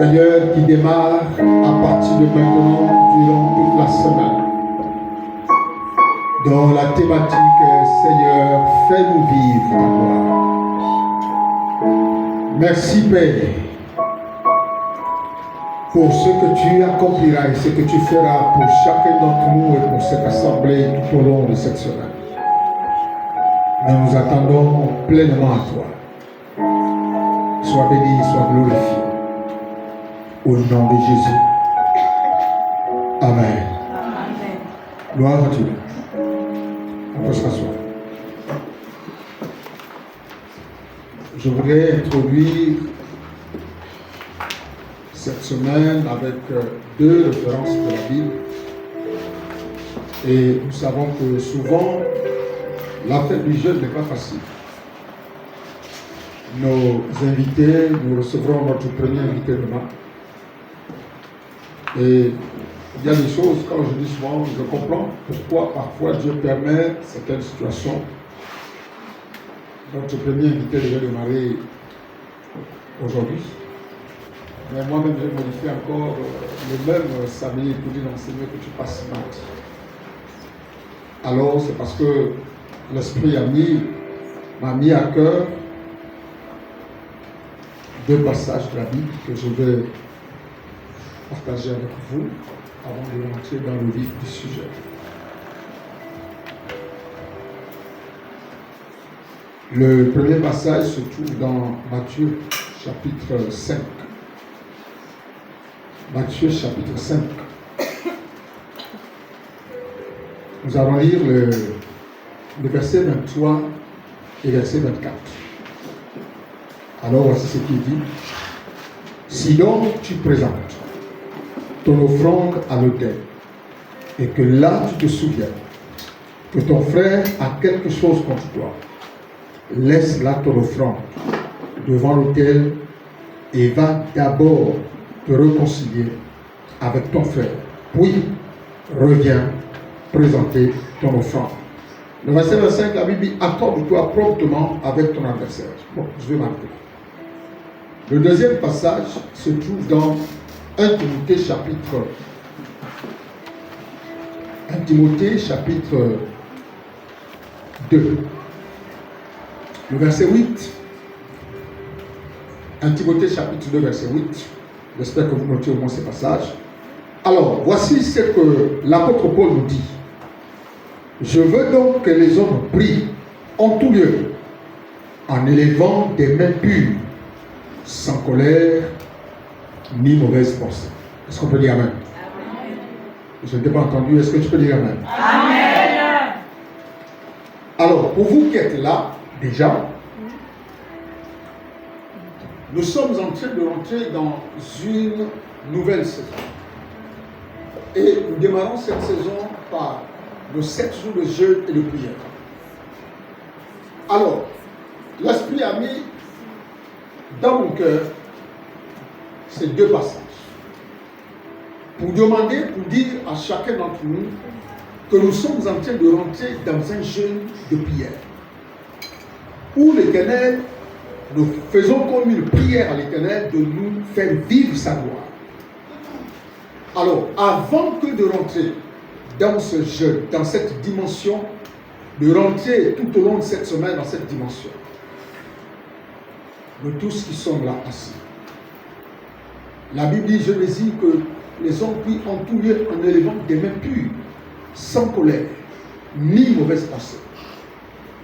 Seigneur, qui démarre à partir de maintenant durant toute la semaine. Dans la thématique, Seigneur, fais-nous vivre ta gloire. Merci, Père, pour ce que tu accompliras et ce que tu feras pour chacun d'entre nous et pour cette assemblée tout au long de cette semaine. Nous nous attendons pleinement à toi. Sois béni, sois glorifié. Au nom de Jésus. Amen. Amen. Gloire à Dieu. On peut s'asseoir. Je voudrais introduire cette semaine avec deux références de la Bible. Et nous savons que souvent, la fête du jeûne n'est pas facile. Nos invités, nous recevrons notre premier invité demain. Et il y a des choses, quand je dis souvent, je comprends pourquoi parfois Dieu permet certaines situations. Notre premier invité devait démarrer aujourd'hui. Mais moi-même, j'ai modifié encore le même samedi pour dire d'enseigner que tu passes mardi. Alors, c'est parce que l'Esprit m'a mis à cœur deux passages de la Bible que je vais partager avec vous avant de rentrer dans le vif du sujet. Le premier passage se trouve dans Matthieu chapitre 5. Matthieu chapitre 5. Nous allons lire le verset 23 et verset 24. Alors voici ce qu'il dit. Si donc tu présentes ton offrande à l'autel et que là tu te souviens que ton frère a quelque chose contre toi, laisse là ton offrande devant l'autel et va d'abord te réconcilier avec ton frère. Puis reviens présenter ton offrande. Le verset 25, la Bible dit accorde-toi promptement avec ton adversaire. Bon, je vais m'arrêter. Le deuxième passage se trouve dans 1 Timothée chapitre 2. Le verset 8. 1 Timothée chapitre 2, verset 8. J'espère que vous notez au moins ces passages. Alors, voici ce que l'apôtre Paul nous dit. Je veux donc que les hommes prient en tout lieu, en élevant des mains pures, sans colère, ni mauvaise pensée. Est-ce qu'on peut dire Amen? Amen. Je ne t'ai pas entendu, est-ce que tu peux dire Amen? Amen. Alors, pour vous qui êtes là, déjà, nous sommes en train de rentrer dans une nouvelle saison. Et nous démarrons cette saison par nos 7 jours de jeûne et de prière. Alors, l'Esprit a mis dans mon cœur ces deux passages pour demander, pour dire à chacun d'entre nous que nous sommes en train de rentrer dans un jeûne de prière où l'Éternel, nous faisons comme une prière à l'Éternel de nous faire vivre sa gloire. Alors, avant que de rentrer dans ce jeûne, dans cette dimension, de rentrer tout au long de cette semaine dans cette dimension, nous tous qui sommes là assis, la Bible dit, je le dis, que les hommes prient en tout lieu en élevant des mains pures, sans colère, ni mauvaise pensée.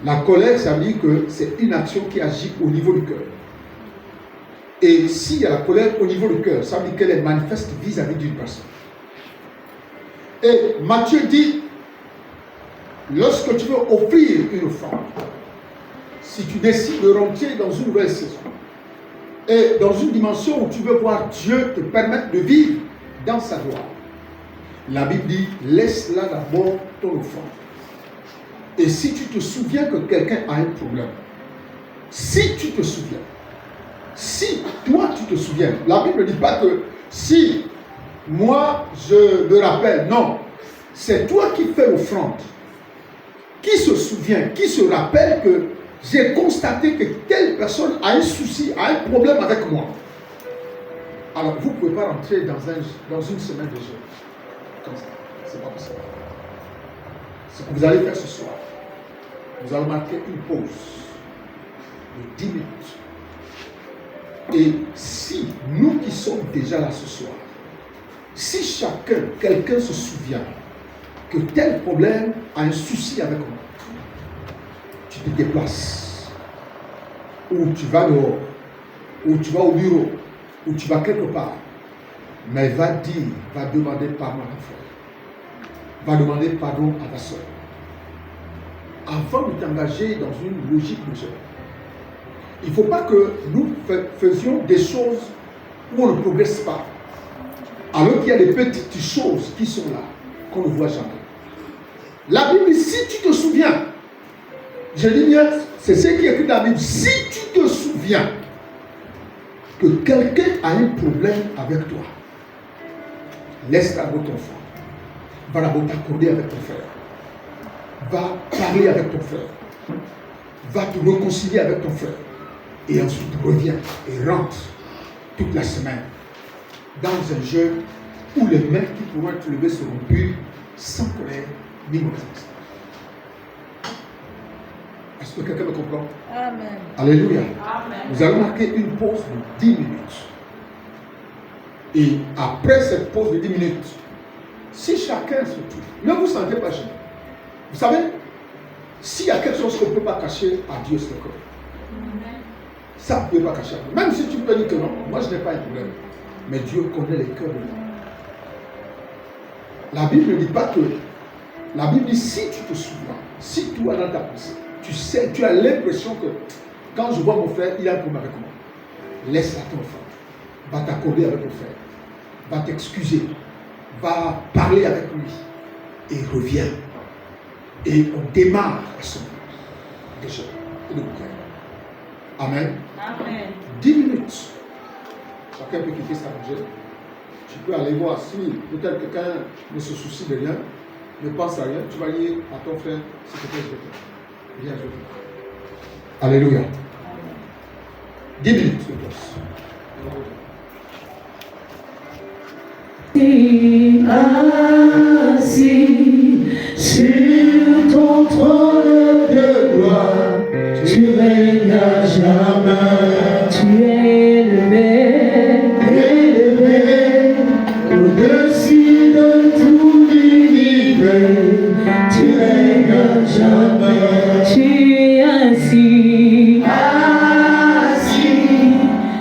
La colère, ça veut dire que c'est une action qui agit au niveau du cœur. Et s'il y a la colère au niveau du cœur, ça veut dire qu'elle est manifeste vis-à-vis d'une personne. Et Matthieu dit, lorsque tu veux offrir une offrande, si tu décides de rentrer dans une nouvelle saison, et dans une dimension où tu veux voir Dieu te permettre de vivre dans sa gloire, la Bible dit, laisse là d'abord ton offrande. Et si tu te souviens que quelqu'un a un problème, si tu te souviens, si toi tu te souviens, la Bible ne dit pas que si moi je me rappelle, non, c'est toi qui fais l'offrande, qui se souvient, qui se rappelle que j'ai constaté que telle personne a un souci, a un problème avec moi. Alors, vous ne pouvez pas rentrer dans une semaine de jeûne. Comme ça. C'est pas possible. Ce que vous allez faire ce soir, vous allez marquer une pause de 10 minutes. Et si nous qui sommes déjà là ce soir, si quelqu'un se souvient que tel problème a un souci avec moi, tu te déplaces, ou tu vas dehors, ou tu vas au bureau, ou tu vas quelque part, mais va demander pardon à ton frère, va demander pardon à ta soeur. Avant de t'engager dans une logique de jeûne, il ne faut pas que nous faisions des choses où on ne progresse pas. Alors qu'il y a des petites choses qui sont là, qu'on ne voit jamais. La Bible, si tu te souviens, je dis bien, c'est ce qui est écrit dans la Bible, si tu te souviens que quelqu'un a un problème avec toi, laisse d'abord ton frère. Va d'abord t'accorder avec ton frère. Va parler avec ton frère. Va te réconcilier avec ton frère. Et ensuite reviens et rentre toute la semaine dans un jeûne où les mains qui pourront être levées seront pures, sans colère ni mauvaise pensée. Est-ce que quelqu'un me comprend? Amen. Alléluia. Amen. Nous allons marquer une pause de 10 minutes. Et après cette pause de 10 minutes, si chacun se touche, ne vous sentez pas gêné. Vous savez, s'il y a quelque chose qu'on ne peut pas cacher à Dieu, c'est le cœur. Ça, vous ne pouvez pas cacher à Dieu. Même si tu peux dire que non, moi je n'ai pas un problème. Mais Dieu connaît les cœurs de l'homme. La Bible ne dit pas que. La Bible dit si tu te souviens, si tu as dans ta pensée, tu sais, tu as l'impression que quand je vois mon frère, il a un problème avec moi. Laisse-la ton frère. Va t'accorder avec ton frère. Va t'excuser. Va parler avec lui. Et reviens. Et on démarre à son déjà et de prière. Amen. Amen. 10 minutes. Chacun peut quitter sa manger. Tu peux aller voir si peut-être quelqu'un ne se soucie de rien, ne pense à rien. Tu vas dire à ton frère, s'il te plaît, je te viens, je te Alléluia. 10 minutes de place. Assis sur ton trône de gloire, tu règnes à jamais, tu es élevé au-dessus de tout l'univers, tu règnes à jamais, tu es assis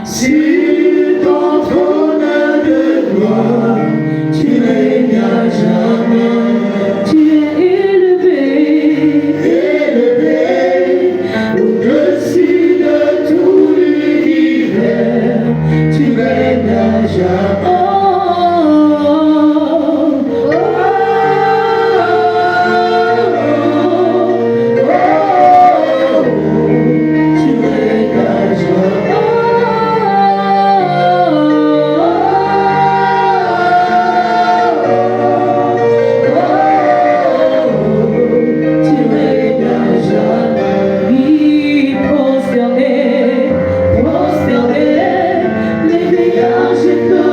sur ton trône de gloire. Tu règnes à jamais, tu es élevé au-dessus de tout l'univers, tu règnes à jamais. Prosterné, les dégâts, je te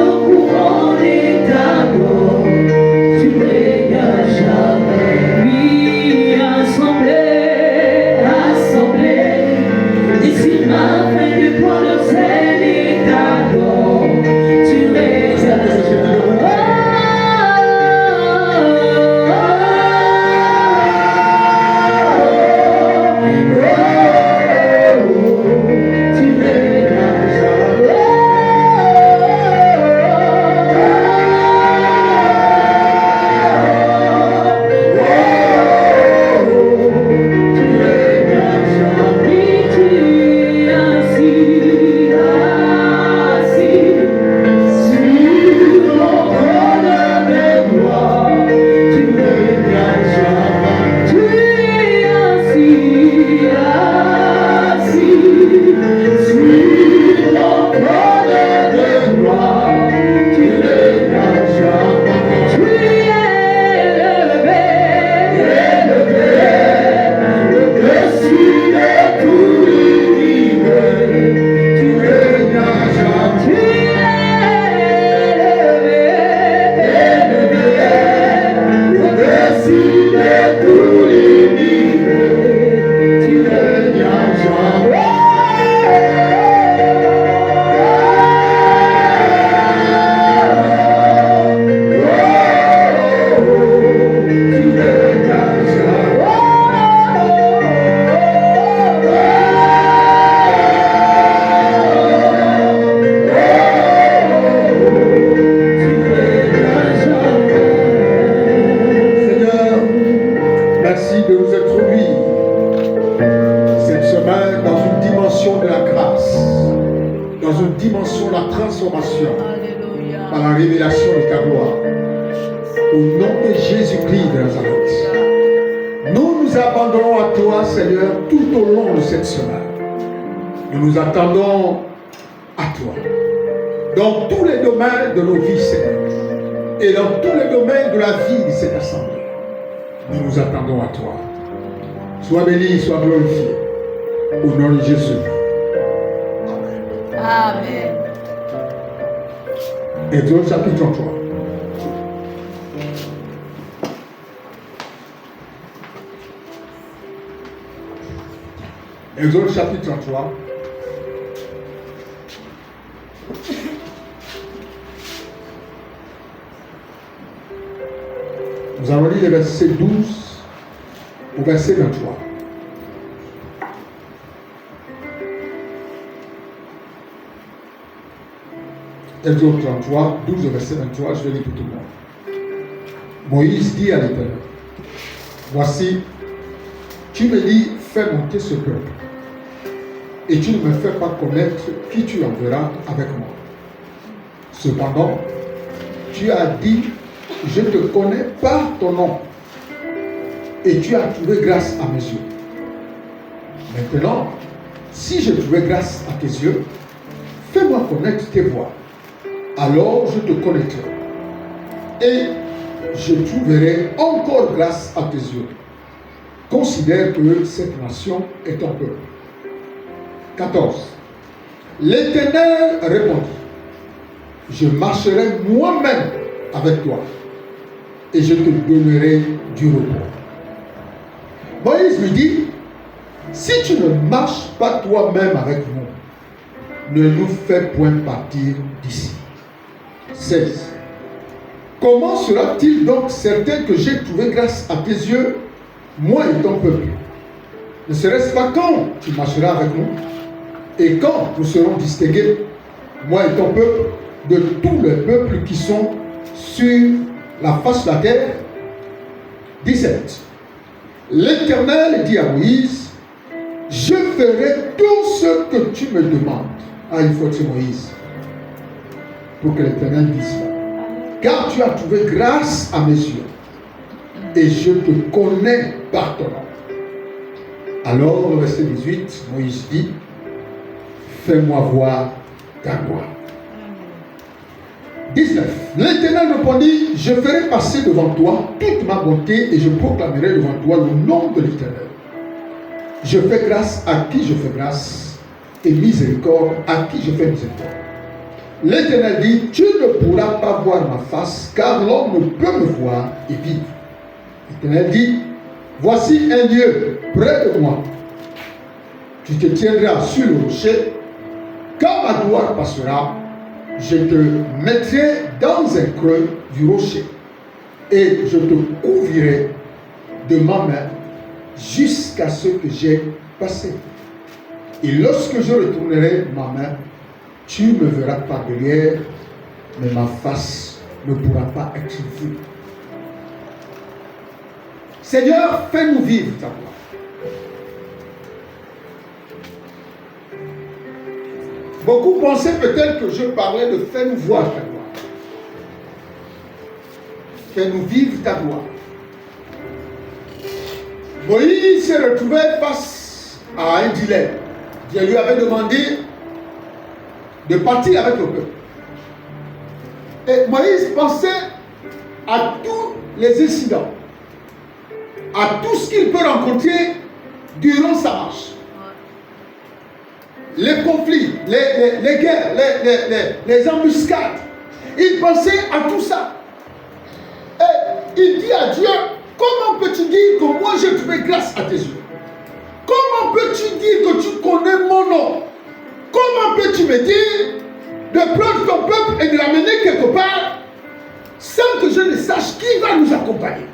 transformation Alléluia. par la révélation de ta gloire. Au nom de Jésus-Christ de Nazareth. Nous nous abandonnons à toi, Seigneur, tout au long de cette semaine. Nous nous attendons à toi. Dans tous les domaines de nos vies, Seigneur. Et dans tous les domaines de la vie de cette assemblée. Nous nous attendons à toi. Sois béni, sois glorifié. Au nom de Jésus. Amen. Amen. Exode chapitre 33. Exode chapitre 33. Nous allons lire les versets 12 au verset 23. Exode 33, 12 au verset 23, je vais lire pour tout le monde. Moïse dit à l'Éternel, voici, tu me dis, fais monter ce peuple, et tu ne me fais pas connaître qui tu enverras avec moi. Cependant, tu as dit, je te connais par ton nom, et tu as trouvé grâce à mes yeux. Maintenant, si j'ai trouvé grâce à tes yeux, fais-moi connaître tes voies. Alors je te connaîtrai, et je trouverai encore grâce à tes yeux. Considère que cette nation est ton peuple. 14. L'Éternel répondit, je marcherai moi-même avec toi, et je te donnerai du repos. Moïse lui dit, si tu ne marches pas toi-même avec nous, ne nous fais point partir d'ici. 16. Comment sera-t-il donc certain que j'ai trouvé grâce à tes yeux, moi et ton peuple? Ne serait-ce pas quand tu marcheras avec nous, et quand nous serons distingués, moi et ton peuple, de tous les peuples qui sont sur la face de la terre? 17. L'Éternel dit à Moïse, je ferai tout ce que tu me demandes. Ah, il faut que c'est Moïse. Pour que l'Éternel dise cela. Car tu as trouvé grâce à mes yeux, et je te connais par ton nom. Alors, le verset 18, Moïse dit, fais-moi voir ta gloire. 19. L'Éternel répondit, je ferai passer devant toi toute ma bonté, et je proclamerai devant toi le nom de l'Éternel. Je fais grâce à qui je fais grâce, et miséricorde à qui je fais miséricorde. L'Éternel dit, tu ne pourras pas voir ma face, car l'homme ne peut me voir et vivre. L'Éternel dit, voici un lieu près de moi. Tu te tiendras sur le rocher. Quand ma gloire passera, je te mettrai dans un creux du rocher, et je te couvrirai de ma main jusqu'à ce que j'ai passé. Et lorsque je retournerai ma main, tu me verras par derrière, mais ma face ne pourra pas être vue. Seigneur, fais-nous vivre ta gloire. Beaucoup pensaient peut-être que je parlais de fais-nous voir ta gloire. Fais-nous vivre ta gloire. Moïse s'est retrouvé face à un dilemme. Dieu lui avait demandé de partir avec le peuple. Et Moïse pensait à tous les incidents, à tout ce qu'il peut rencontrer durant sa marche. Les conflits, les guerres, les embuscades. Il pensait à tout ça. Et il dit à Dieu, comment peux-tu dire que moi j'ai trouvé grâce à tes yeux? Comment peux-tu dire que tu connais mon nom? Comment peux-tu me dire de prendre ton peuple et de l'amener quelque part sans que je ne sache qui va nous accompagner?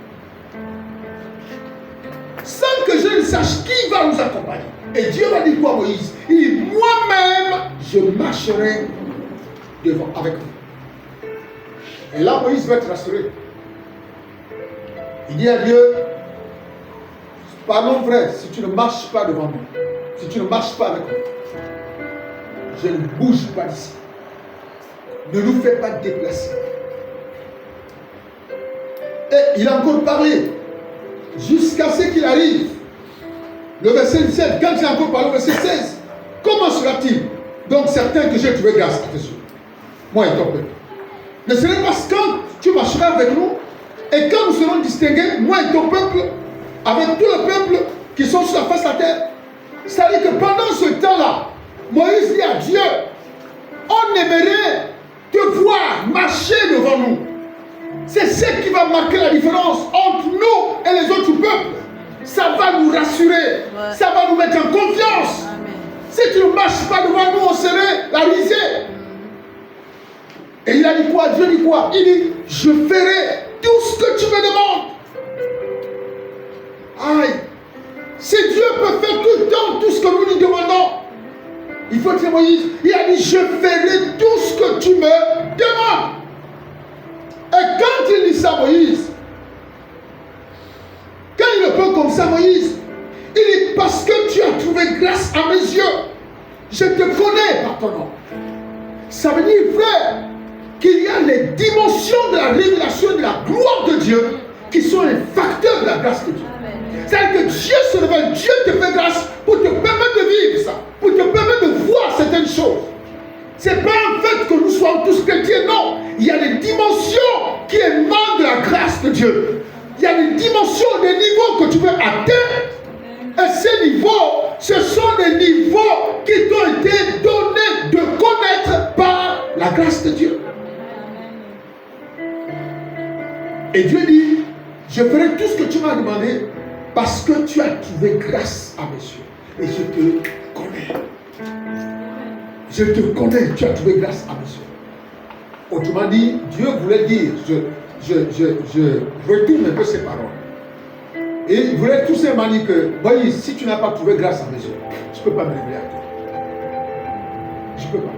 Sans que je ne sache qui va nous accompagner. Et Dieu va dire quoi à Moïse? Il dit, moi-même, je marcherai devant avec vous. Et là, Moïse va être rassuré. Il dit à Dieu, pardon frère, si tu ne marches pas devant nous, si tu ne marches pas avec nous, je ne bouge pas d'ici. ne nous fais pas déplacer. Et il a encore parlé jusqu'à ce qu'il arrive. Le verset 17, quand il a encore parlé au verset 16, comment sera-t-il donc certain que j'ai trouvé grâce à tes yeux, moi et ton peuple? Ne serait pas quand tu marcheras avec nous et quand nous serons distingués, moi et ton peuple, avec tout le peuple qui sont sur la face de la terre. C'est-à-dire que pendant ce temps-là, Moïse dit à Dieu, on aimerait te voir marcher devant nous. C'est ce qui va marquer la différence entre nous et les autres peuples. Ça va nous rassurer, ça va nous mettre en confiance. Amen. Si tu ne marches pas devant nous, on serait la risée. Et il a dit quoi? Dieu dit quoi? Il dit, je ferai tout ce que tu me demandes. Aïe. Si Dieu peut faire tout le temps tout ce que nous lui demandons, il faut dire Moïse, il a dit, je ferai tout ce que tu me demandes. Et quand il dit ça, Moïse, quand il le peut comme ça, Moïse, il dit, parce que tu as trouvé grâce à mes yeux, je te connais par ton nom. Ça veut dire, frère, qu'il y a les dimensions de la révélation de la gloire de Dieu qui sont un facteur de la grâce de Dieu. C'est-à-dire que Dieu se révèle, Dieu te fait grâce pour te permettre de vivre ça, pour te permettre de voir certaines choses. Ce n'est pas un fait que nous soyons tous chrétiens, non. Il y a des dimensions qui émanent de la grâce de Dieu. Il y a des dimensions, des niveaux que tu veux atteindre. Et ces niveaux, ce sont des niveaux qui t'ont été donnés de connaître par la grâce de Dieu. Et Dieu dit, je ferai tout ce que tu m'as demandé parce que tu as trouvé grâce à mes yeux. Et je te connais. Je te connais, tu as trouvé grâce à mes yeux. Autrement dit, Dieu voulait dire, je retourne un peu ces paroles. Et il voulait tout simplement dire que, Moïse, si tu n'as pas trouvé grâce à mes yeux, je ne peux pas me révéler à toi. Je ne peux pas.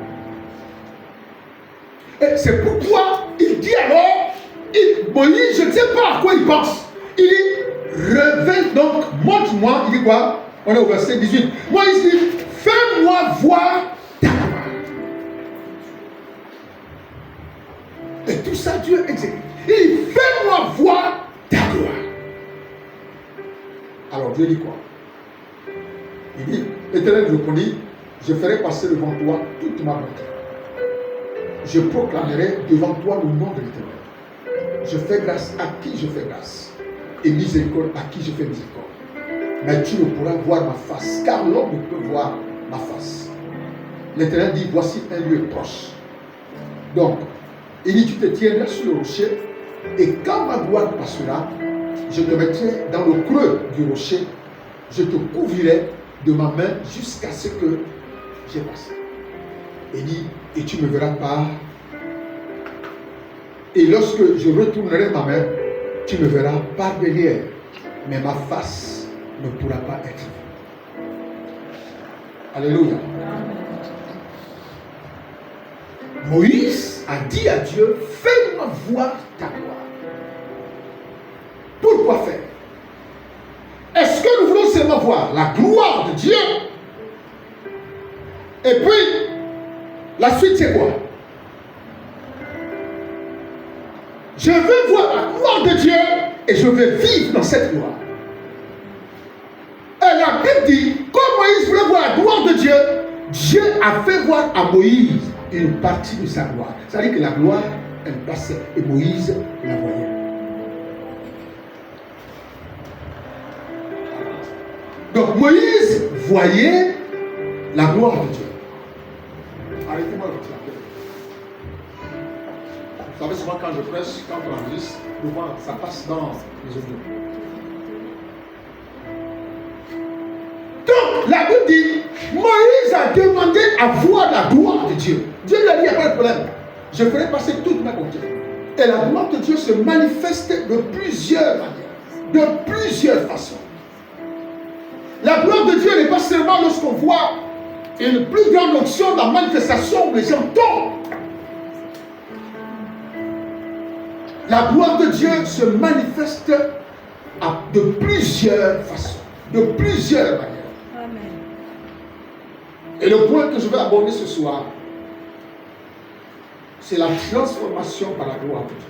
Et c'est pourquoi il dit alors, Moïse, je ne sais pas à quoi il pense. Il dit, révèle donc, montre-moi, il dit quoi? On est au verset 18. Moïse dit, fais-moi voir ta gloire. Et tout ça, Dieu exécute. Il dit, fais-moi voir ta gloire. Alors Dieu dit quoi? Il dit, Éternel, je connais, je ferai passer devant toi toute ma bonté. Je proclamerai devant toi le nom de l'Éternel. Je fais grâce à qui je fais grâce, et miséricorde à qui je fais miséricorde. Mais tu ne pourras voir ma face, car l'homme ne peut voir ma face. L'Éternel dit, voici un lieu proche. Donc, il dit, tu te tiendras sur le rocher, et quand ma gloire passera, je te mettrai dans le creux du rocher, je te couvrirai de ma main jusqu'à ce que j'ai passé. Il dit, et tu me verras pas. Et lorsque je retournerai ma main, tu me verras par derrière, mais ma face ne pourra pas être vue. Alléluia. Moïse a dit à Dieu, fais-moi voir ta gloire. Pourquoi faire? Est-ce que nous voulons seulement voir la gloire de Dieu? Et puis, la suite c'est quoi? Je veux voir la gloire de Dieu et je veux vivre dans cette gloire. Et la Bible dit, comme Moïse voulait voir la gloire de Dieu, Dieu a fait voir à Moïse une partie de sa gloire. C'est-à-dire que la gloire, elle passait et Moïse la voyait. Donc Moïse voyait la gloire de Dieu. Arrêtez-moi de dire. Vous savez, souvent quand je prêche, quand on enregistre, souvent ça passe dans les audios. Donc la Bible dit, Moïse a demandé à voir la gloire de Dieu. Dieu lui a dit, il n'y a pas de problème. Je ferai passer toute ma bonté. Et la gloire de Dieu se manifeste de plusieurs manières, de plusieurs façons. La gloire de Dieu n'est pas seulement lorsqu'on voit une plus grande onction de la manifestation où les gens tombent. La gloire de Dieu se manifeste de plusieurs façons, de plusieurs manières. Amen. Et le point que je vais aborder ce soir, c'est la transformation par la gloire de Dieu.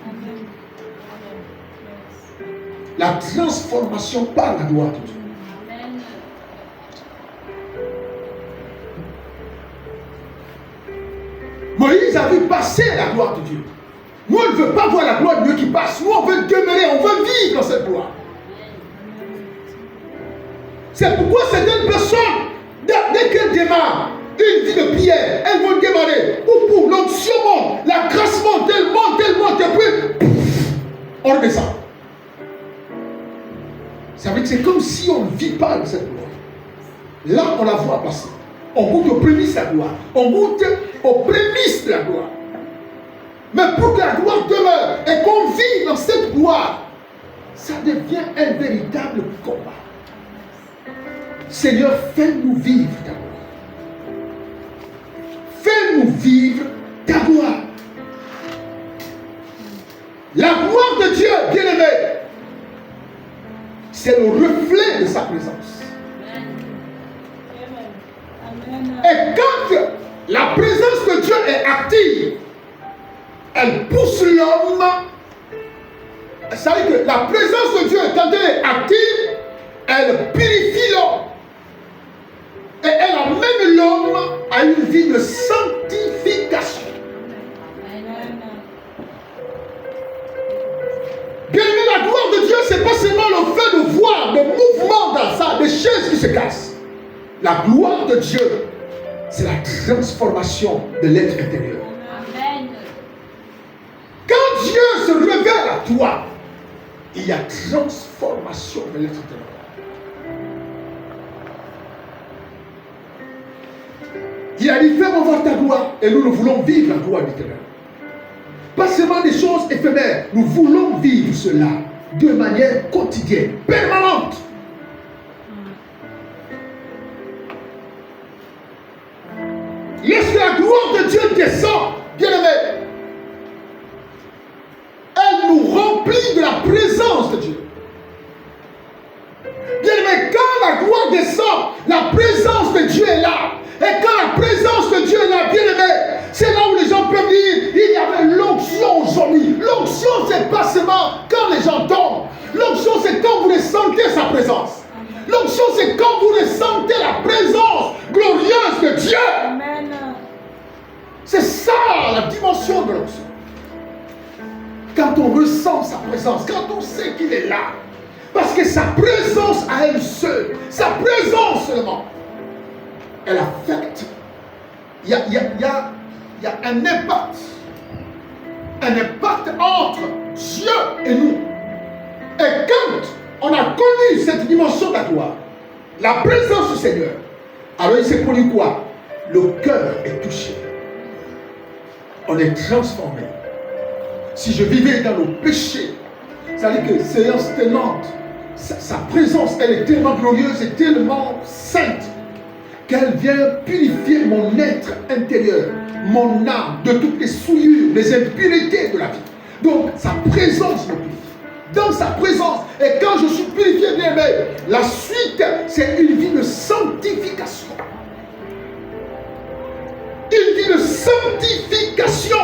La transformation par la gloire de Dieu. Moïse a vu passer la gloire de Dieu. Nous, on ne veut pas voir la gloire de Dieu qui passe. Nous, on veut demeurer, on veut vivre dans cette gloire. C'est pourquoi certaines personnes, dès qu'elles démarrent une vie de prière, elles vont démarrer. Pour l'onction monte, la grâce monte, elle monte, et puis, on redescend. Ça veut dire que c'est comme si on ne vit pas de cette gloire. Là, on la voit passer. On goûte aux prémices de la gloire. On goûte aux prémices de la gloire. Mais pour que la gloire demeure et qu'on vive dans cette gloire, ça devient un véritable combat. Seigneur, fais-nous vivre ta gloire. Fais-nous vivre ta gloire. La gloire de Dieu, bien-aimé, c'est le reflet de sa présence. Et quand la présence de Dieu est active, elle pousse l'homme. Ça veut dire que la présence de Dieu, quand elle est active, elle purifie l'homme. Et elle amène l'homme à une vie de sanctification. Bien aimé, la gloire de Dieu, c'est pas seulement le fait de voir des mouvements dans ça, des chaises qui se cassent. La gloire de Dieu, c'est la transformation de l'être intérieur. Amen. Quand Dieu se révèle à toi, il y a transformation de l'être intérieur. Il a dit, fais-moi voir ta gloire, et nous voulons vivre la gloire éternelle. Pas seulement des choses éphémères, nous voulons vivre cela de manière quotidienne, permanente. Lorsque la gloire de Dieu descend, bien-aimé, elle nous remplit de la présence de Dieu. Bien-aimé, quand la gloire descend, la présence de Dieu est là. Et quand la présence de Dieu est là, bien-aimé, c'est là où les gens peuvent dire, il y avait l'onction aujourd'hui. L'onction, c'est pas seulement quand les gens tombent. L'onction, c'est quand vous ressentez sa présence. L'onction, c'est quand vous ressentez la présence glorieuse de Dieu. Amen. C'est ça la dimension de l'onction. Quand on ressent sa présence, quand on sait qu'il est là. Parce que sa présence à elle seule, sa présence seulement, elle affecte. Il y a un impact. Un impact entre Dieu et nous. Et quand on a connu cette dimension de la gloire, la présence du Seigneur, alors il s'est produit quoi? Le cœur est touché. On est transformé. Si je vivais dans le péché, ça veut dire que séance tenante, sa présence, elle est tellement glorieuse et tellement sainte qu'elle vient purifier mon être intérieur, mon âme, de toutes les souillures, les impuretés de la vie. Donc, sa présence me purifie. Dans sa présence, et quand je suis purifié, bien aimé, la suite, c'est une vie de sanctification. Une vie de sanctification.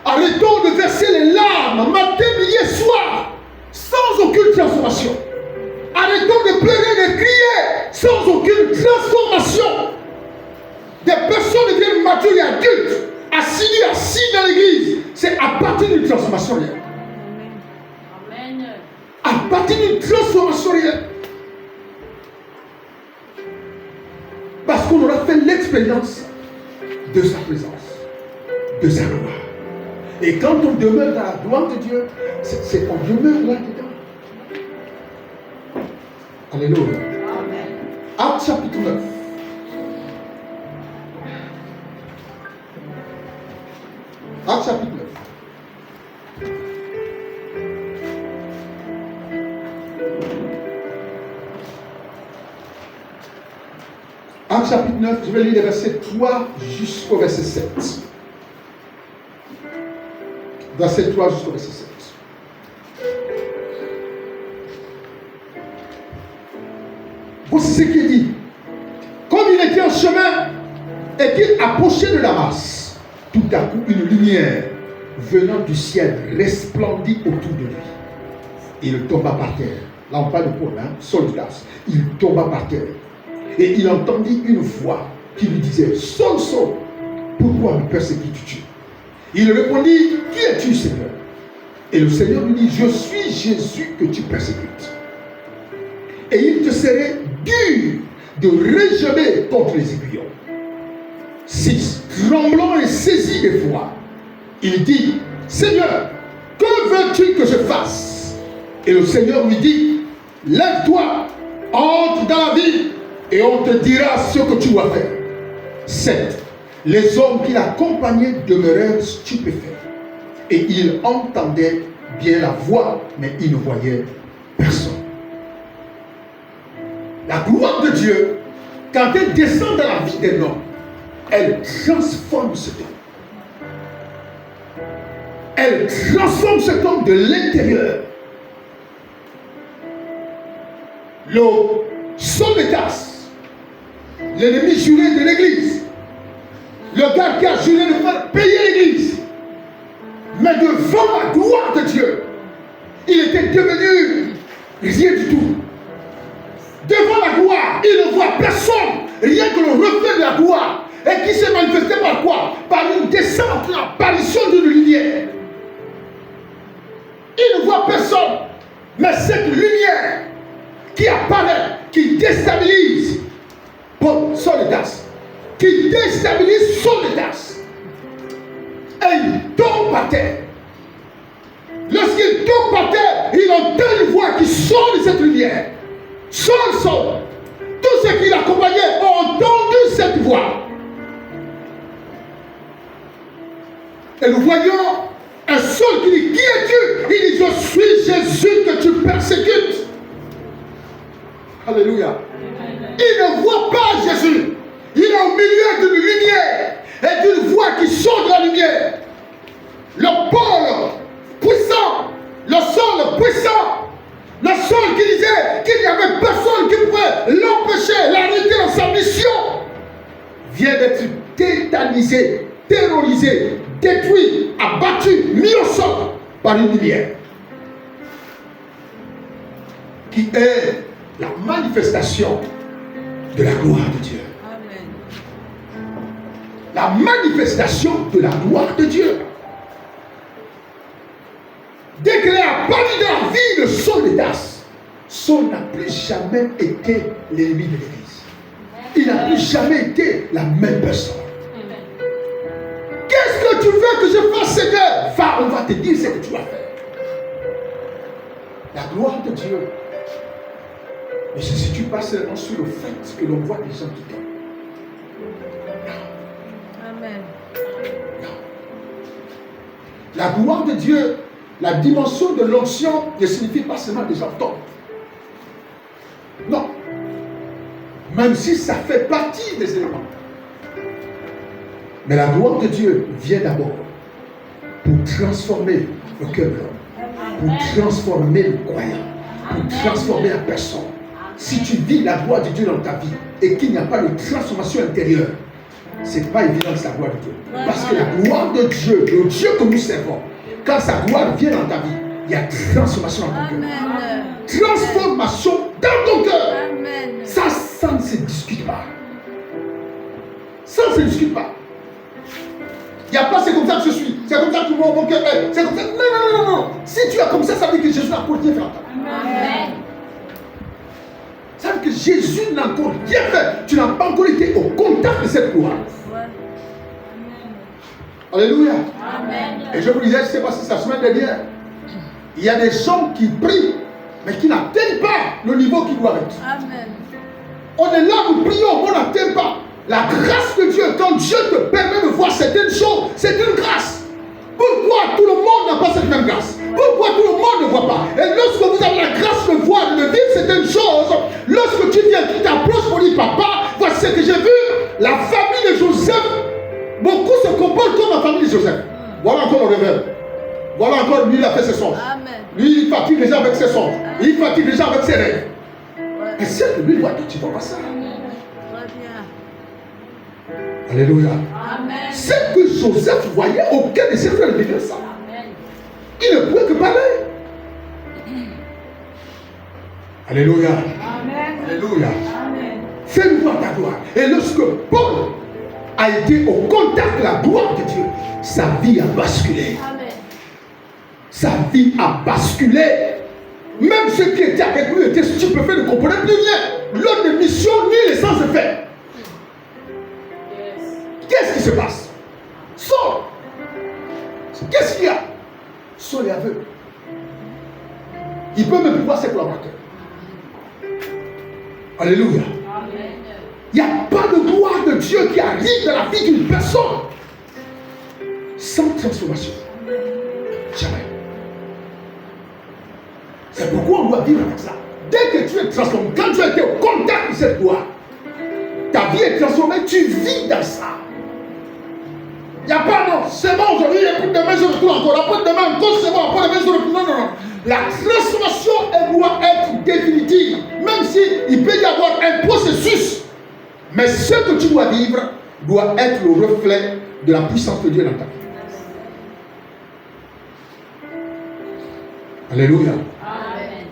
Arrêtons de verser les larmes matin, midi et soir, sans aucune transformation. Arrêtons de pleurer, de crier, sans aucune transformation. Des personnes deviennent matures et adultes, assis dans l'église. C'est à partir d'une transformation réelle. Amen. À partir d'une transformation réelle. Parce qu'on aura fait l'expérience de sa présence, de sa gloire. Et quand on demeure dans la gloire de Dieu, c'est qu'on demeure là-dedans. Alléluia. Amen. Actes chapitre 9. Actes chapitre 9. Actes chapitre 9, je vais lire les versets 3 jusqu'au verset 7. Verset 3 jusqu'au verset 7. Voici ce qui est dit. Comme il était en chemin et qu'il approchait de Damas, tout à coup, une lumière venant du ciel resplendit autour de lui. Il tomba par terre. Là, on parle de Paul, hein, Saul-Tarse. Il tomba par terre. Et il entendit une voix qui lui disait, Saul, Saul, pourquoi me persécutes-tu? Il répondit, qui es-tu, Seigneur? Et le Seigneur lui dit, je suis Jésus que tu persécutes. Et il te serait dur de régeler contre les aiguillons. 6. Tremblant et saisi d'effroi, il dit, Seigneur, que veux-tu que je fasse? Et le Seigneur lui dit, lève-toi, entre dans la ville, et on te dira ce que tu dois faire. 7. Les hommes qui l'accompagnaient demeurèrent stupéfaits. Et ils entendaient bien la voix, mais ils ne voyaient personne. La gloire de Dieu, quand elle descend dans la vie d'un homme, elle transforme cet homme. Elle transforme cet homme de l'intérieur. Le Saul de Tarse, l'ennemi juré de l'église, le gars qui a juré de faire payer l'église, mais devant la gloire de Dieu, il était devenu rien du tout. Devant la gloire, il ne voit personne, rien que le reflet de la gloire, et qui s'est manifesté par quoi? Par une descente, l'apparition d'une lumière. Il ne voit personne, mais cette lumière qui apparaît, qui déstabilise Saul de Tarse, qui déstabilise Saul de Tarse, et il tombe par terre. Lorsqu'il tombe par terre, il entend une voix qui sort de cette lumière. Saul, Saul. Tous ceux qui l'accompagnaient ont entendu cette voix. Et nous voyons un Saul qui dit, qui es-tu? Il dit, je suis Jésus que tu persécutes. Alléluia. Il ne voit pas Jésus. Il est au milieu d'une lumière et d'une voix qui sort de la lumière. Le Paul puissant, le Saul puissant, le Saul qui disait qu'il n'y avait personne qui pouvait l'empêcher, l'arrêter dans sa mission, vient d'être tétanisé, terrorisé, détruit, abattu, mis au sol par une lumière qui est la manifestation de la gloire de Dieu. Amen. La manifestation de la gloire de Dieu. Dès qu'elle est apparue dans la vie de Saul de Tarse, Saul n'a plus jamais été l'ennemi de l'Église. Il n'a plus jamais été la même personne. Qu'est-ce que tu veux que je fasse, Seigneur? Va, on va te dire ce que tu vas faire. La gloire de Dieu ne se situe pas seulement sur le fait que l'on voit des gens qui tombent. Amen. Non. La gloire de Dieu, la dimension de l'onction ne signifie pas seulement des gens tombent. Non. Même si ça fait partie des éléments. Mais la gloire de Dieu vient d'abord pour transformer le cœur de l'homme, pour transformer le croyant, pour transformer la personne. Si tu vis la gloire de Dieu dans ta vie et qu'il n'y a pas de transformation intérieure, ce n'est pas évident que c'est la gloire de Dieu. Parce que la gloire de Dieu, le Dieu que nous servons, quand sa gloire vient dans ta vie, il y a transformation dans ton cœur. Transformation dans ton cœur. Ça ne se discute pas. Ça ne se discute pas. Il n'y a pas c'est comme ça que je suis, c'est comme ça que mon cœur est, c'est comme ça. Non. Si tu es comme ça, ça veut dire que Jésus n'a encore rien fait en toi. Amen. Ça veut dire que Jésus n'a encore rien fait. Tu n'as pas encore été au contact de cette gloire. Alléluia. Amen. Et je vous disais, je ne sais pas si c'est la semaine dernière, il y a des gens qui prient, mais qui n'atteignent pas le niveau qu'ils doivent être. Amen. On est là, nous prions, on n'atteint pas. La grâce de Dieu, quand Dieu te permet de voir certaines choses, c'est une grâce. Pourquoi tout le monde n'a pas cette même grâce? Pourquoi tout le monde ne voit pas? Et lorsque vous avez la grâce de voir, de vivre certaines choses, lorsque tu viens, tu t'approches pour dire, papa, voici ce que j'ai vu. La famille de Joseph, beaucoup se comportent comme la famille de Joseph. Voilà encore le réveil. Voilà encore, lui, il a fait ses songes. Lui, il fatigue les gens avec ses songes. Il fatigue les gens avec ses rêves. Et c'est que lui, il voit, tu ne vois pas ça. Alléluia. Amen. Ce que Joseph voyait, aucun de ses frères ne devait ça. Amen. Il ne pouvait que parler. Alléluia. Amen. Alléluia. Amen. Fais-nous voir ta gloire. Et lorsque Paul a été au contact de la gloire de Dieu, sa vie a basculé. Amen. Sa vie a basculé. Même ceux qui étaient avec lui étaient stupéfaits, ne comprenaient plus rien. L'ordre de mission ni l'essence de faire. Yes. Qu'est-ce qui se passe? Saul. Qu'est-ce qu'il y a? Saul est aveugle. Il peut même plus voir ses collaborateurs. Alléluia. Amen. Il n'y a pas de gloire de Dieu qui arrive dans la vie d'une personne sans transformation. Jamais. C'est pourquoi on doit vivre avec ça. Dès que tu es transformé, quand tu as été au contact de cette gloire, ta vie est transformée, tu vis dans ça. Il n'y a pas non, c'est bon aujourd'hui, après demain je retourne encore, après demain encore c'est bon, après demain je retourne. Non, non, non. La transformation, elle doit être définitive. Même s'il peut y avoir un processus. Mais ce que tu dois vivre doit être le reflet de la puissance de Dieu dans ta vie. Alléluia. Amen.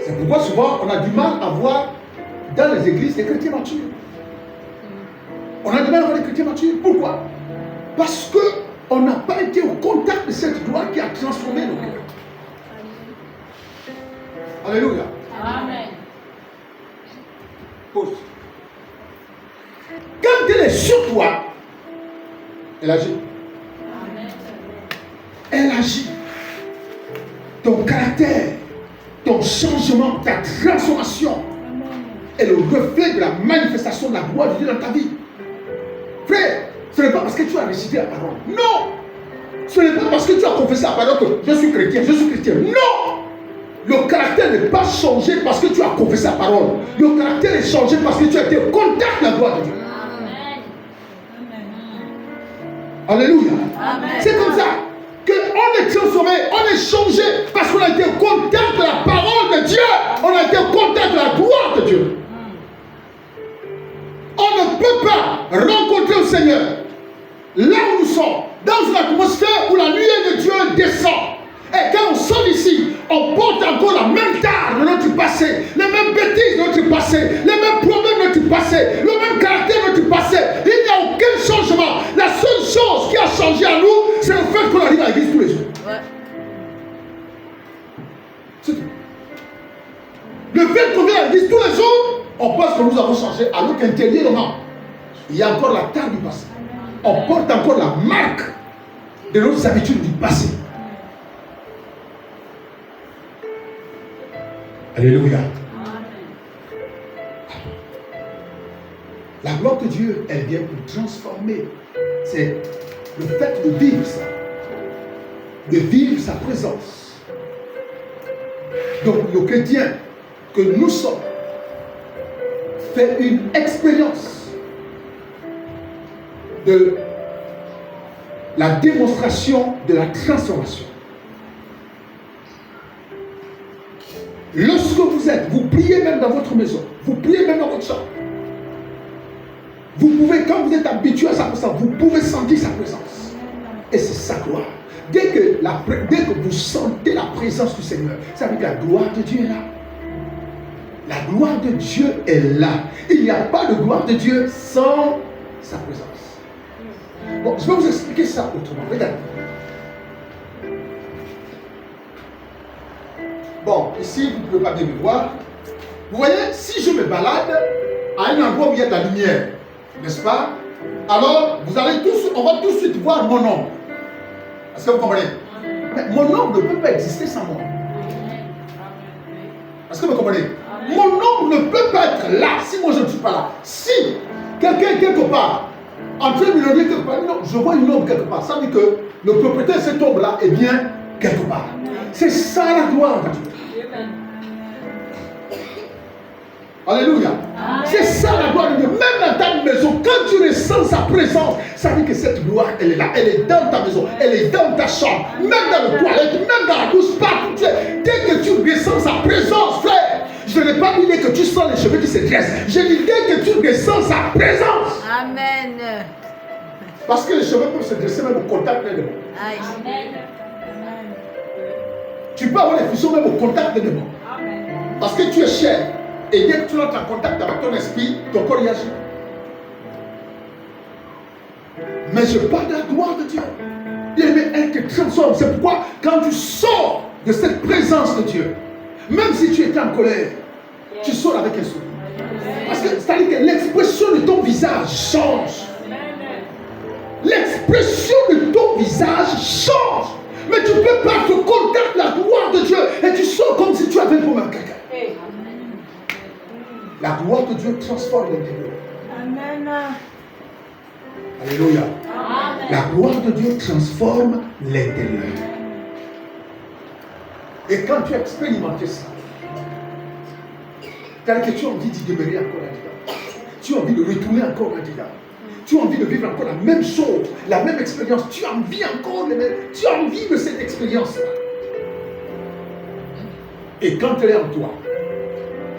C'est pourquoi souvent on a du mal à voir dans les églises des chrétiens matures. On a du mal à voir les chrétiens matures. Pourquoi? Parce qu'on n'a pas été au contact de cette gloire qui a transformé nos cœurs. Alléluia. Amen. Pause. Quand elle est sur toi, elle agit. Amen. Elle agit. Ton caractère, ton changement, ta transformation est le reflet de la manifestation de la gloire de Dieu dans ta vie. Frère, ce n'est pas parce que tu as récité la parole. Non. Ce n'est pas parce que tu as confessé la parole que je suis chrétien, je suis chrétien. Non. Le caractère n'est pas changé parce que tu as confessé la parole. Le caractère est changé parce que tu as été au contact de la gloire de Dieu. Amen. Alléluia. Amen. C'est comme ça qu'on est transformé, on est changé parce qu'on a été au contact de la parole de Dieu. On a été au contact de la gloire de Dieu. On ne peut pas rencontrer le Seigneur là où nous sommes, dans une atmosphère où la nuée de Dieu descend. Et quand on sort d'ici, on porte encore la même tare de notre passé, les mêmes bêtises de notre passé, les mêmes problèmes de notre passé, le même caractère de notre passé. Il n'y a aucun changement. La seule chose qui a changé à nous, c'est le fait qu'on arrive à l'église tous les jours. Ouais. C'est tout. Le fait qu'on vient à l'église tous les jours, on pense que nous avons changé, alors qu'intérieurement, il y a encore la tare du passé. On porte encore la marque de nos habitudes du passé. Alléluia. La gloire de Dieu, elle vient pour transformer. C'est le fait de vivre ça. De vivre sa présence. Donc le chrétien que nous sommes fait une expérience de la démonstration de la transformation. Lorsque vous priez même dans votre maison, vous priez même dans votre chambre, vous pouvez, quand vous êtes habitué à sa présence, vous pouvez sentir sa présence. Et c'est sa gloire. Dès que vous sentez la présence du Seigneur, ça veut dire que la gloire de Dieu est là. La gloire de Dieu est là. Il n'y a pas de gloire de Dieu sans sa présence. Bon, je vais vous expliquer ça autrement. Regardez. Bon, ici, vous ne pouvez pas bien me voir. Vous voyez, si je me balade à un endroit où il y a de la lumière, n'est-ce pas? Alors, on va tout de suite voir mon ombre. Est-ce que vous comprenez? Mais mon ombre ne peut pas exister sans moi. Est-ce que vous comprenez? Mon ombre ne peut pas être là si moi je ne suis pas là. Si quelqu'un est quelque part, en train de me dire quelque part, non, je vois une ombre quelque part, ça veut dire que le propriétaire de cette ombre-là est bien quelque part. C'est ça la gloire de Dieu. Alléluia. C'est ça la gloire de Dieu. Même dans ta maison, quand tu ressens sa présence, ça veut dire que cette gloire, elle est là. Elle est dans ta maison, elle est dans ta chambre, même dans le toilette, même dans la douche, partout. Dès que tu ressens sa présence, frère, je n'ai pas dit que tu sens les cheveux qui se dressent. Je dis dès que tu ressens sa présence. Amen. Parce que les cheveux peuvent se dresser même au contact des démons. Amen. Tu peux avoir des frissons même au contact des démons. Parce que tu es cher. Et dès que tu entres en contact avec ton esprit, ton corps réagit. Mais je parle de la gloire de Dieu. Bien-aimé, elle te transforme. C'est pourquoi quand tu sors de cette présence de Dieu, même si tu étais en colère, tu sors avec un sourire. Parce que c'est-à-dire que l'expression de ton visage change. L'expression de ton visage change. Mais tu peux pas te contacter la gloire de Dieu et tu sors comme si tu avais le problème quelqu'un. La gloire de Dieu transforme l'intérieur. Amen. Alléluia. Amen. La gloire de Dieu transforme l'intérieur. Et quand tu as expérimenté ça, tel que tu as envie d'y demeurer encore là-dedans, tu as envie de retourner encore là-dedans, tu as envie de vivre encore la même chose, la même expérience, tu as envie encore de tu as envie de cette expérience-là. Et quand elle est en toi,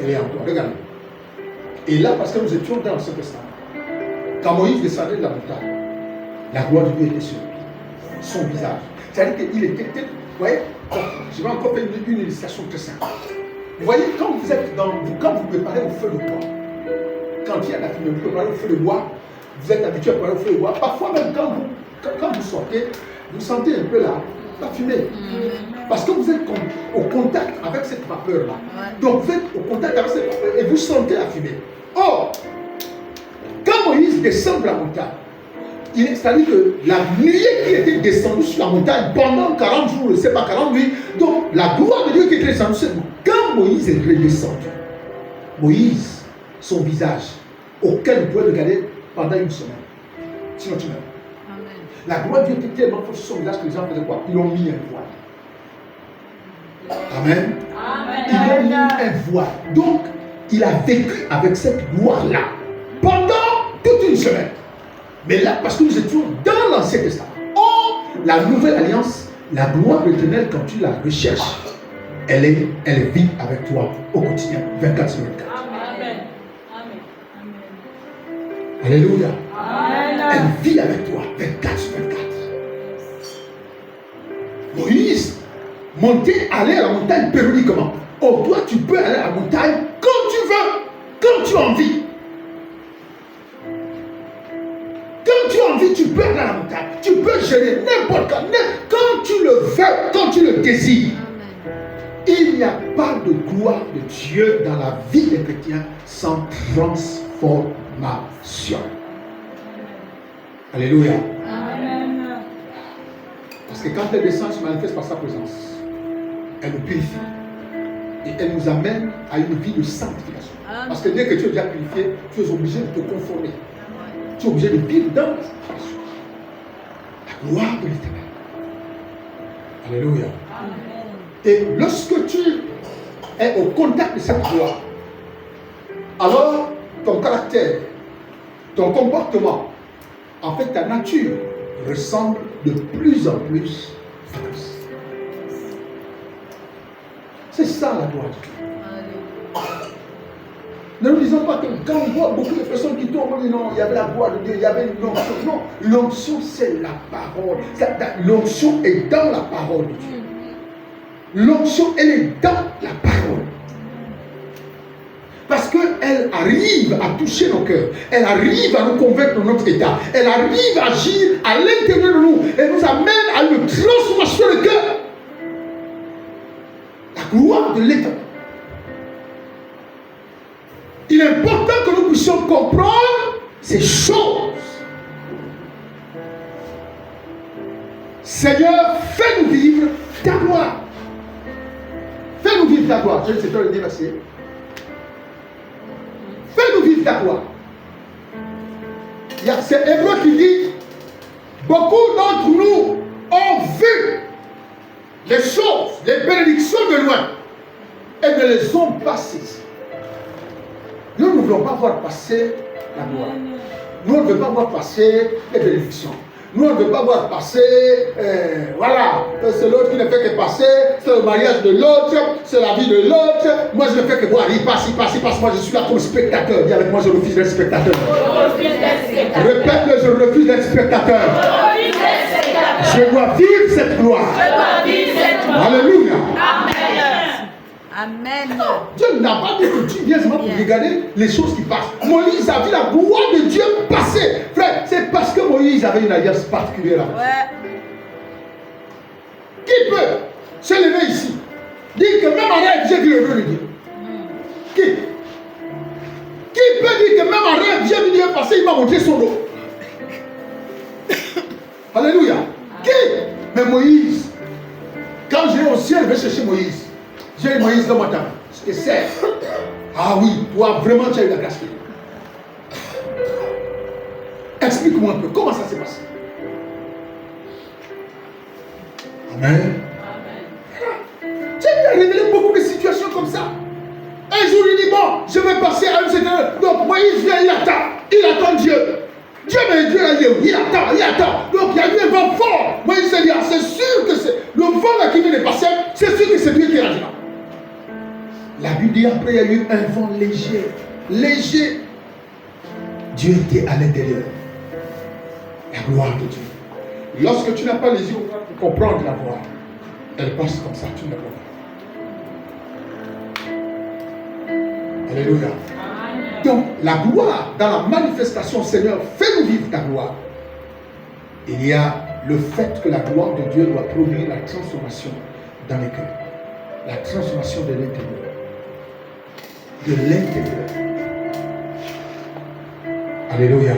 elle est en toi. Regarde. Et là, parce que nous étions dans ce testament, quand Moïse descendait de la montagne, la gloire de Dieu était sur lui, son visage. C'est-à-dire qu'il était peut-être, vous voyez, je vais encore faire une illustration très simple. Vous voyez, quand vous êtes quand vous préparez au feu de bois, quand il y a la fumée, vous préparez au feu de bois, vous êtes habitué à préparer au feu de bois. Parfois même quand vous sortez, vous sentez un peu la fumée. Parce que vous êtes au contact avec cette vapeur-là. Donc vous êtes au contact avec cette vapeur et vous sentez la fumée. Or, quand Moïse descend de la montagne, c'est-à-dire que la nuée qui était descendue sur la montagne pendant 40 jours, je ne sais pas, 40 nuits, donc la gloire de Dieu qui était descendue, c'est quand Moïse est redescendu, Moïse, son visage, auquel vous pouvez regarder pendant une semaine. Sinon tu meurs. La gloire de Dieu était tellement forte sur son visage que les gens faisaient quoi? Ils l'ont mis un voile. Amen. Amen. Ils l'ont mis un voile. Donc, il a vécu avec cette gloire-là pendant toute une semaine. Mais là, parce que nous étions dans l'Ancien Testament. Or, la nouvelle alliance, la gloire de l'Éternel, quand tu la recherches, elle vit avec toi au quotidien, 24 sur 24. Amen. Alléluia. Amen. Elle vit avec toi, 24 sur 24. Moïse montait, aller à la montagne périodiquement. Oh, toi, tu peux aller à la montagne quand tu veux, quand tu as envie. Quand tu as envie, tu peux aller à la montagne. Tu peux gérer n'importe quand tu le veux, quand tu le désires. Il n'y a pas de gloire de Dieu dans la vie des chrétiens sans transformation. Alléluia. Amen. Parce que quand elle descend, elle se manifeste par sa présence. Elle nous purifie. Et elle nous amène à une vie de sanctification. Parce que dès que tu es déjà purifié, tu es obligé de te conformer. Tu es obligé de vivre dans la sanctification. La gloire de l'Éternel. Alléluia. Et lorsque tu es au contact de cette gloire, alors ton caractère, ton comportement, en fait ta nature ressemble de plus en plus à Christ. C'est ça la gloire de Dieu. Ne nous disons pas que quand on voit beaucoup de personnes qui tombent, on dit non, il y avait la gloire de Dieu, il y avait une onction. Non, l'onction c'est la parole. L'onction est dans la parole de Dieu. L'onction, elle est dans la parole. Parce qu'elle arrive à toucher nos cœurs. Elle arrive à nous convaincre de notre état. Elle arrive à agir à l'intérieur de nous. Elle nous amène à une transformation de cœur. La gloire de l'Éternel. Il est important que nous puissions comprendre ces choses. Seigneur, fais-nous vivre ta gloire. Fais-nous vivre ta gloire. Je ne sais pas le dire assez. Fais-nous vivre ta gloire. C'est Hébreu qui dit, beaucoup d'entre nous ont vu les choses, les bénédictions de loin et ne les ont pas saisies. Nous ne voulons pas voir passer la gloire. Nous ne voulons pas voir passer les bénédictions. Nous ne veut pas voir passer, voilà, c'est l'autre qui ne fait que passer, c'est le mariage de l'autre, c'est la vie de l'autre. Moi je ne fais que voir, il passe, moi je suis là comme spectateur. Dis avec moi, je refuse d'être spectateur. refuse d'être spectateur. Répète-le, je refuse d'être spectateur. Je refuse d'être spectateur. Je dois vivre cette gloire. Je dois vivre cette gloire. Alléluia. Amen. Amen. Dieu n'a pas dit que tu viens seulement pour regarder les choses qui passent. Moïse a vu la gloire de Dieu passer. Frère, c'est parce que Moïse avait une alliance particulière avec Dieu. Ouais. Qui peut se lever ici, dire que même en rêve, j'ai vu le rôle de Dieu? Qui peut dire que même en rêve, j'ai vu Dieu passer, il m'a montré son dos? Alléluia. Qui? Mais Moïse, quand j'ai au ciel, je vais chercher Moïse. J'ai dit, Moïse, donne-moi ta main. Je te sers. Ah oui, toi, vraiment, tu as eu la grâce. Explique-moi un peu, comment ça s'est passé? Amen. Dieu lui a révélé beaucoup de situations comme ça. Un jour, il dit, bon, je vais passer à une certaine heure. Donc, Moïse vient, il attend Dieu. Dieu, mais Dieu, il attend. Donc, il y a eu un vent fort. Moïse s'est dit, ah, c'est sûr que c'est le vent là qui vient de passer, c'est sûr que c'est Dieu qui a dit là. La Bible dit, après, il y a eu un vent léger. Léger. Dieu était à l'intérieur. La gloire de Dieu. Lorsque tu n'as pas les yeux pour comprendre la gloire, elle passe comme ça, tu ne la vois pas. Alléluia. Donc, la gloire, dans la manifestation, Seigneur, fais-nous vivre ta gloire. Il y a le fait que la gloire de Dieu doit produire la transformation dans les cœurs. La transformation de l'intérieur. De l'intérieur. Alléluia.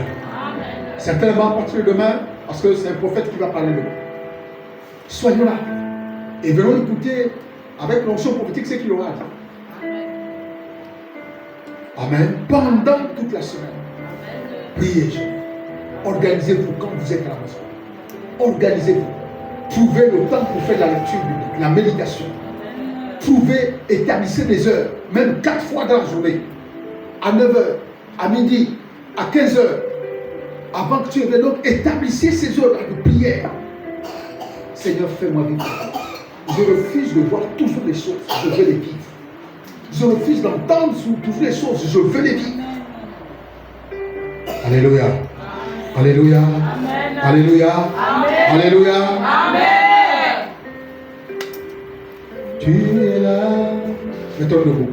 Certainement, à partir de demain, parce que c'est un prophète qui va parler de nous. Soyons là. Et venons écouter avec l'onction prophétique ce qu'il aura à dire. Amen. Pendant toute la semaine. Priez, organisez-vous quand vous êtes à la maison. Organisez-vous. Trouvez le temps pour faire la lecture biblique, la méditation. Trouvez, établissez des heures, même 4 fois dans la journée. À 9h, à midi, à 15h. Avant que tu viennes, donc établissez ces heures de prière. Seigneur, fais-moi vivre. Je refuse de voir toujours les choses, je veux les vivre. Je refuse d'entendre toujours les choses, je veux les vivre. Alléluia. Alléluia. Amen. Alléluia. Amen. Alléluia. Amen. Tu es là. Mettons-le debout.